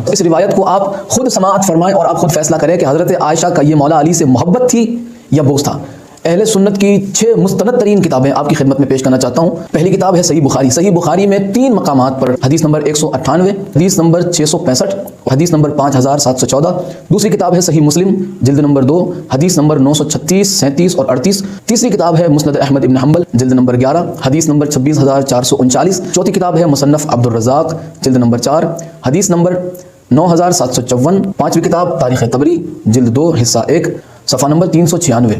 तो इस रिवायत को आप खुद समाअत फरमाएं और आप खुद फैसला करें कि हज़रत आयशा का ये मौला अली से मोहब्बत थी या बुग़्ज़ था। अहले सुन्नत की 6 मुस्तनद तरीन किताबें आपकी खिदमत में पेश करना चाहता हूँ। पहली किताब है सही बुखारी। सही बुखारी में 3 मकामात पर हदीस नंबर 198, हदीस नंबर 665, हदीस नंबर 5714। दूसरी किताब है सही मुस्लिम, जिल्द नंबर 2, हदीस नंबर 936, 37 और 38। तीसरी किताब है मुस्नद अहमद इब्न हंबल, जिल्द नंबर 11, हदीस नंबर 26439। चौथी किताब है मुसन्नफ अब्दुर रज़ाक, जिल्द नंबर 4, हदीस नंबर 9754। पांचवी किताब तारीख़ तबरी, जिल्द 2, हिस्सा 1, सफ़ा नंबर 396।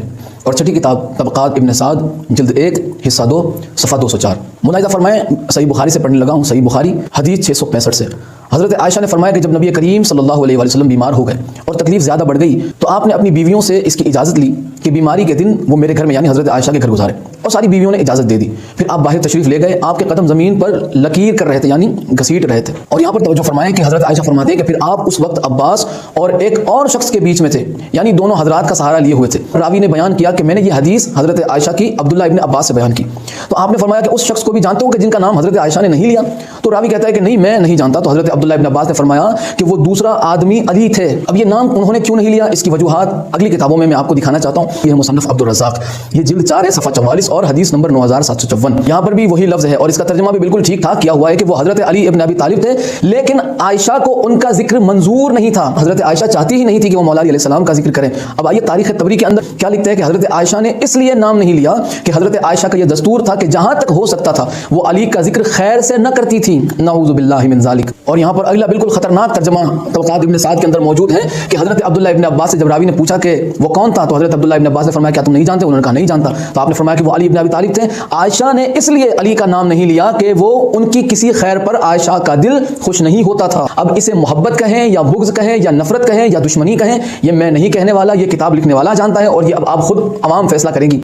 और छठी किताब तबक़ात इब्न साद, जिल्द 1, हिस्सा 2, सफ़ा 204। मुलाहिज़ा फरमाएं, सही बुखारी से पढ़ने लगा हूँ। सही बुखारी हदीस 665 से हज़रत आयशा ने फरमाया कि जब नबी करीम सल्लल्लाहु अलैहि वसल्लम बीमार हो गए और तकलीफ़ ज़्यादा बढ़ गई तो आपने अपनी बीवियों से इसकी इजाज़त ली कि बीमारी के दिन वो मेरे घर में यानी हज़रत आयशा के घर गुजारे, और सारी बीवियों ने इजाज़त दे दी। फिर आप बाहर तशरीफ़ ले गए, आपके कदम ज़मीन पर लकीर कर रहे थे यानी घसीट रहे थे। और यहाँ पर तवज्जो फरमाएं कि हज़रत आयशा फरमाते हैं कि फिर आप उस वक्त अब्बास और एक और शख्स के बीच में थे, यानी दोनों हज़रात का सहारा लिए हुए थे। रावी ने बयान किया कि मैंने ये हदीस हज़रत आयशा की अब्दुल्ला इब्न अब्बास से बयान की। तो आपने फरमाया कि उस शख्स को भी जानते हो कि जिनका नाम हज़रत आयशा ने नहीं लिया? तो रावी कहता है कि नहीं, मैं नहीं जानता। तो हज़रत अब्दुल्ला इब्न अब्बास ने फरमाया कि वो दूसरा आदमी अली थे। अब ये नाम उन्होंने क्यों नहीं लिया, इसकी वजूहात अगली किताबों में मैं आपको दिखाना चाहता हूँ। ये मुसन्नफ अब्दुर रज़ाक, ये जिल्द 4 है, सफ़ा 44 और हदीस नंबर 9754। यहाँ पर भी वही लफ्ज़ है और इसका तर्जुमा भी बिल्कुल ठीक ठाक किया हुआ है कि वो हज़रत अली इब्न अबी तालिब थे, लेकिन आयशा को उनका जिक्र मंजूर नहीं था। हज़रत आयशा चाहती ही नहीं थी कि वो मौला अली अलैहिस्सलाम का जिक्र करें। अब आइए तारीख़ तबरी के अंदर क्या लिखते हैं कि हज़रत आयशा ने इसलिए नाम नहीं लिया कि हज़रत आयशा का यह दस्तूर था कि जहाँ तक हो सकता था वो अली का जिक्र खैर से न करती थी, नऊज़ु बिल्लाहि मिन ज़ालिक। और यहाँ पर अगला बिल्कुल खतरनाक तर्जुमा तबक़ात इब्न साद के अंदर मौजूद है कि हज़रत अब्दुल्ला इब्न अब्बास से जब रावी ने पूछा कि वो कौन था, तो हज़रत अब्दुल्ला इब्न अब्बास ने फरमाया क्या तुम नहीं जानते? उन्होंने कहा नहीं जानता। तो आपने फरमाया कि वो अली इब्न अबी तालिब थे। आयशा ने इसलिए अली का नाम नहीं लिया कि वो उनकी किसी खैर पर आयशा का दिल खुश नहीं होता था। अब इसे मोहब्बत कहें या बुग़्ज़ कहें या नफरत कहें या दुश्मनी कहें, ये मैं नहीं कहने वाला, ये किताब लिखने वाला जानता है और ये अब आप खुद अवाम फैसला करेंगी।